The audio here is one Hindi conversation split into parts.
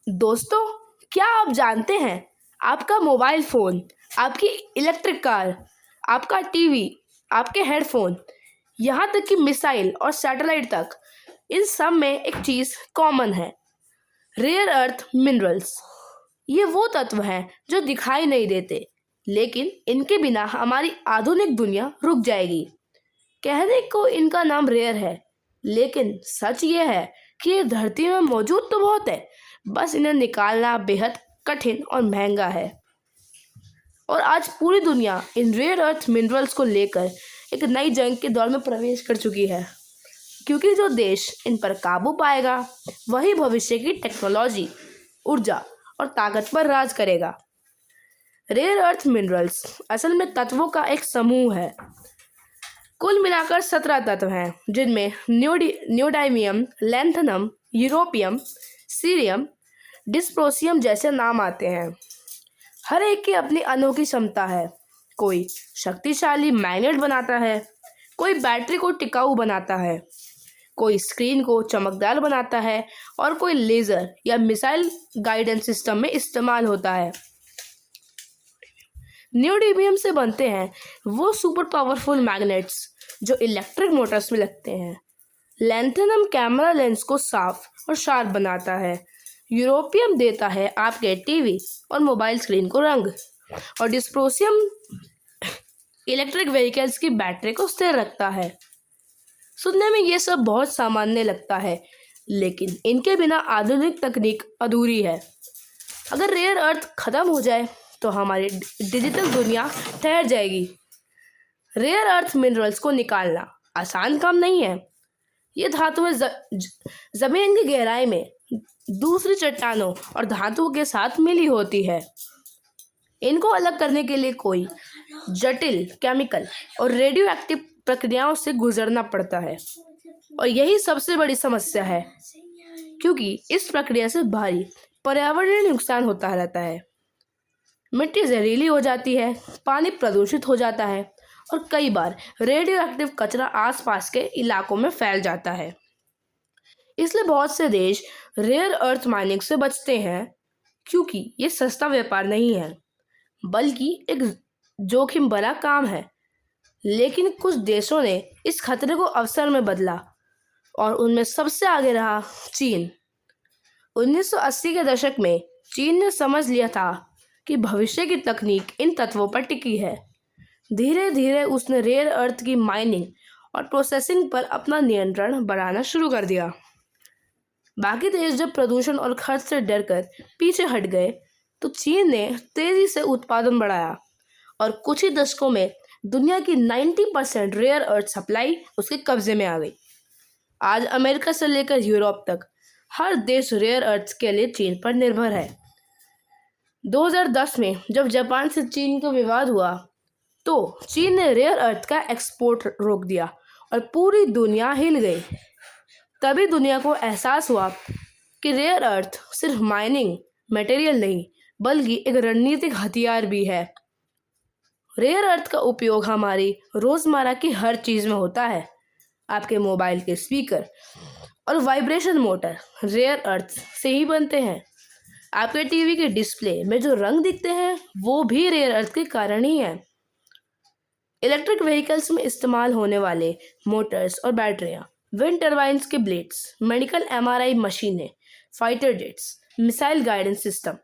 दोस्तों, क्या आप जानते हैं आपका मोबाइल फ़ोन, आपकी इलेक्ट्रिक कार, आपका टीवी, आपके हेडफ़ोन, यहाँ तक कि मिसाइल और सैटेलाइट तक, इन सब में एक चीज़ कॉमन है, रेयर अर्थ मिनरल्स। ये वो तत्व हैं जो दिखाई नहीं देते, लेकिन इनके बिना हमारी आधुनिक दुनिया रुक जाएगी। कहने को इनका नाम रेयर है, लेकिन सच ये है कि ये धरती में मौजूद तो बहुत है, बस इन्हें निकालना बेहद कठिन और महंगा है। और आज पूरी दुनिया इन रेयर अर्थ मिनरल्स को लेकर एक नई जंग के दौर में प्रवेश कर चुकी है, क्योंकि जो देश इन पर काबू पाएगा वही भविष्य की टेक्नोलॉजी, ऊर्जा और ताकत पर राज करेगा। रेयर अर्थ मिनरल्स असल में तत्वों का एक समूह है। कुल मिलाकर 17 तत्व हैं, जिनमें न्योडाइमियम, लैंथनम, यूरोपियम, सीरियम, डिस्प्रोसियम जैसे नाम आते हैं। हर एक की अपनी अनोखी क्षमता है। कोई शक्तिशाली मैग्नेट बनाता है, कोई बैटरी को टिकाऊ बनाता है, कोई स्क्रीन को चमकदार बनाता है और कोई लेज़र या मिसाइल गाइडेंस सिस्टम में इस्तेमाल होता है। न्योडीमियम से बनते हैं वो सुपर पावरफुल मैग्नेट्स जो इलेक्ट्रिक मोटर्स में लगते हैं। लैंथनम कैमरा लेंस को साफ और शार्प बनाता है। यूरोपियम देता है आपके टीवी और मोबाइल स्क्रीन को रंग, और डिस्प्रोसियम इलेक्ट्रिक व्हीकल्स की बैटरी को स्थिर रखता है। सुनने में ये सब बहुत सामान्य लगता है, लेकिन इनके बिना आधुनिक तकनीक अधूरी है। अगर रेयर अर्थ खत्म हो जाए तो हमारी डिजिटल दुनिया ठहर जाएगी। रेयर अर्थ मिनरल्स को निकालना आसान काम नहीं है। ये धातुएं जमीन की गहराई में दूसरी चट्टानों और धातुओं के साथ मिली होती है। इनको अलग करने के लिए कोई जटिल केमिकल और रेडियो एक्टिव प्रक्रियाओं से गुजरना पड़ता है, और यही सबसे बड़ी समस्या है, क्योंकि इस प्रक्रिया से भारी पर्यावरणीय नुकसान होता रहता है। मिट्टी जहरीली हो जाती है, पानी प्रदूषित हो जाता है और कई बार रेडियो एक्टिव कचरा आसपास के इलाकों में फैल जाता है। इसलिए बहुत से देश रेयर अर्थ माइनिंग से बचते हैं, क्योंकि ये सस्ता व्यापार नहीं है, बल्कि एक जोखिम भरा काम है। लेकिन कुछ देशों ने इस खतरे को अवसर में बदला, और उनमें सबसे आगे रहा चीन। 1980 के दशक में चीन ने समझ लिया था कि भविष्य की तकनीक इन तत्वों पर टिकी है। धीरे धीरे उसने रेयर अर्थ की माइनिंग और प्रोसेसिंग पर अपना नियंत्रण बढ़ाना शुरू कर दिया। बाकी देश जब प्रदूषण और खर्च से डरकर पीछे हट गए, तो चीन ने तेजी से उत्पादन बढ़ाया, और कुछ ही दशकों में दुनिया की 90% रेयर अर्थ सप्लाई उसके कब्जे में आ गई। आज अमेरिका से लेकर यूरोप तक हर देश रेयर अर्थ के लिए चीन पर निर्भर है। 2010 में जब जापान से चीन का विवाद हुआ, तो चीन ने रेयर अर्थ का एक्सपोर्ट रोक दिया और पूरी दुनिया हिल गई। तभी दुनिया को एहसास हुआ कि रेयर अर्थ सिर्फ माइनिंग मटेरियल नहीं, बल्कि एक रणनीतिक हथियार भी है। रेयर अर्थ का उपयोग हमारी रोज़मर्रा की हर चीज़ में होता है। आपके मोबाइल के स्पीकर और वाइब्रेशन मोटर रेयर अर्थ से ही बनते हैं। आपके टीवी के डिस्प्ले में जो रंग दिखते हैं, वो भी रेयर अर्थ के कारण ही है। इलेक्ट्रिक व्हीकल्स में इस्तेमाल होने वाले मोटर्स और बैटरियाँ, विंड टर्बाइन्स के ब्लेड्स, मेडिकल एमआरआई मशीनें, fighter jets, missile guidance system,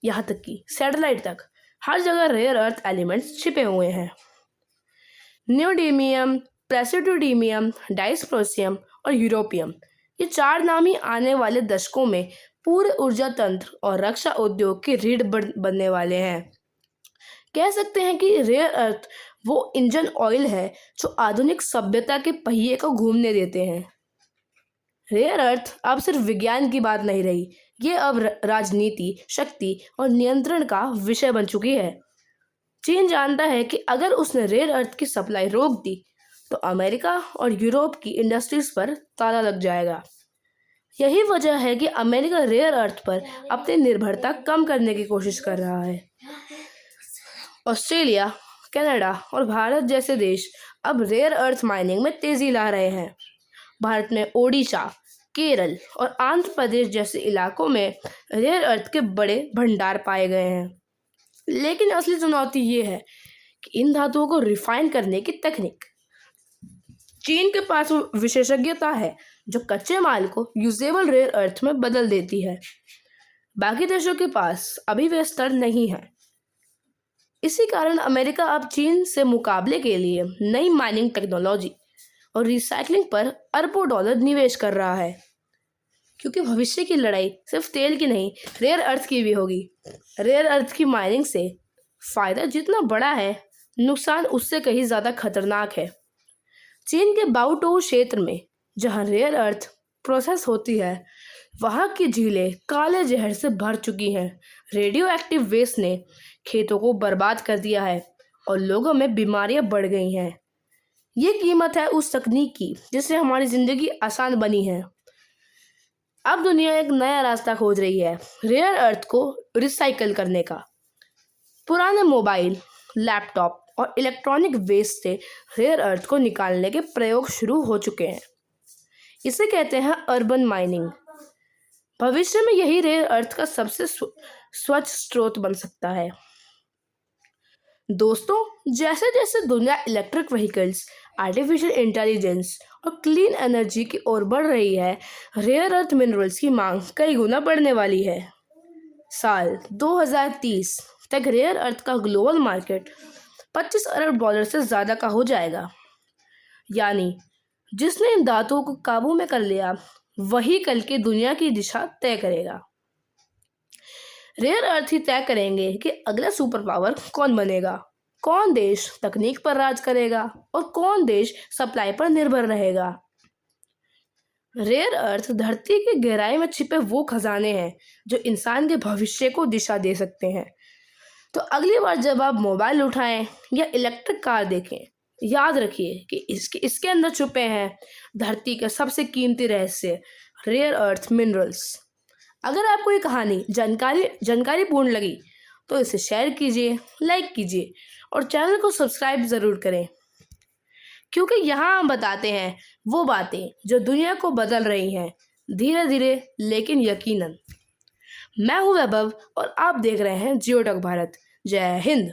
यहाँ तक कि सैटेलाइट तक, हर जगह रेयर अर्थ एलिमेंट्स छिपे हुए हैं। न्योडीमियम, प्रेसिडोडीमियम, डाइस्प्रोसियम और यूरोपियम, ये 4 नाम ही आने वाले दशकों में पूरे ऊर्जा तंत्र और रक्षा उद्योग की रीढ़ बनने वाले हैं। कह सकते हैं कि रेयर अर्थ वो इंजन ऑयल है जो आधुनिक सभ्यता के पहिए को घूमने देते हैं। रेयर अर्थ अब सिर्फ विज्ञान की बात नहीं रही, ये अब राजनीति, शक्ति और नियंत्रण का विषय बन चुकी है। चीन जानता है कि अगर उसने रेयर अर्थ की सप्लाई रोक दी, तो अमेरिका और यूरोप की इंडस्ट्रीज पर ताला लग जाएगा। यही वजह है कि अमेरिका रेयर अर्थ पर अपनी निर्भरता कम करने की कोशिश कर रहा है। ऑस्ट्रेलिया, कनाडा और भारत जैसे देश अब रेयर अर्थ माइनिंग में तेजी ला रहे हैं। भारत में ओडिशा, केरल और आंध्र प्रदेश जैसे इलाकों में रेयर अर्थ के बड़े भंडार पाए गए हैं। लेकिन असली चुनौती ये है कि इन धातुओं को रिफाइन करने की तकनीक। चीन के पास वो विशेषज्ञता है जो कच्चे माल को यूजेबल रेयर अर्थ में बदल देती है। बाकी देशों के पास अभी वे स्तर नहीं है। इसी कारण अमेरिका अब चीन से मुकाबले के लिए नई माइनिंग टेक्नोलॉजी और रिसाइकलिंग पर अरबों डॉलर निवेश कर रहा है, क्योंकि भविष्य की लड़ाई सिर्फ तेल की नहीं, रेयर अर्थ की भी होगी। रेयर अर्थ की माइनिंग से फायदा जितना बड़ा है, नुकसान उससे कहीं ज़्यादा खतरनाक है। चीन के बाओटोउ क्षेत्र में जहां रेयर अर्थ प्रोसेस होती है, वहां की झीलें काले जहर से भर चुकी हैं। रेडियो एक्टिव वेस्ट ने खेतों को बर्बाद कर दिया है और लोगों में बीमारियां बढ़ गई हैं। ये कीमत है उस तकनीक की जिससे हमारी ज़िंदगी आसान बनी है। अब दुनिया एक नया रास्ता खोज रही है रेयर अर्थ को रिसाइकल करने का। पुराने मोबाइल, लैपटॉप और इलेक्ट्रॉनिक वेस्ट से रेयर अर्थ को निकालने के प्रयोग शुरू हो चुके हैं। इसे कहते हैं अर्बन माइनिंग। भविष्य में यही रेयर अर्थ का सबसे स्वच्छ स्रोत बन सकता है। दोस्तों, जैसे जैसे दुनिया इलेक्ट्रिक व्हीकल्स, आर्टिफिशियल इंटेलिजेंस और क्लीन एनर्जी की ओर बढ़ रही है, रेयर अर्थ मिनरल्स की मांग कई गुना बढ़ने वाली है। साल 2030 तक रेयर अर्थ का ग्लोबल मार्केट 25 अरब डॉलर से ज़्यादा का हो जाएगा। यानी जिसने इन धातुओं को काबू में कर लिया, वही कल की दुनिया की दिशा तय करेगा। रेयर अर्थ ही तय करेंगे कि अगला सुपर पावर कौन बनेगा, कौन देश तकनीक पर राज करेगा और कौन देश सप्लाई पर निर्भर रहेगा। रेयर अर्थ धरती की गहराई में छिपे वो खजाने हैं जो इंसान के भविष्य को दिशा दे सकते हैं। तो अगली बार जब आप मोबाइल उठाएं या इलेक्ट्रिक कार देखें, याद रखिए कि इसके अंदर छुपे हैं धरती के सबसे कीमती रहस्य, रेयर अर्थ मिनरल्स। अगर आपको ये कहानी जानकारीपूर्ण लगी तो इसे शेयर कीजिए, लाइक कीजिए और चैनल को सब्सक्राइब ज़रूर करें, क्योंकि यहाँ हम बताते हैं वो बातें जो दुनिया को बदल रही हैं, धीरे धीरे लेकिन यकीनन। मैं हूँ वैभव और आप देख रहे हैं जियोटेक भारत। जय हिंद।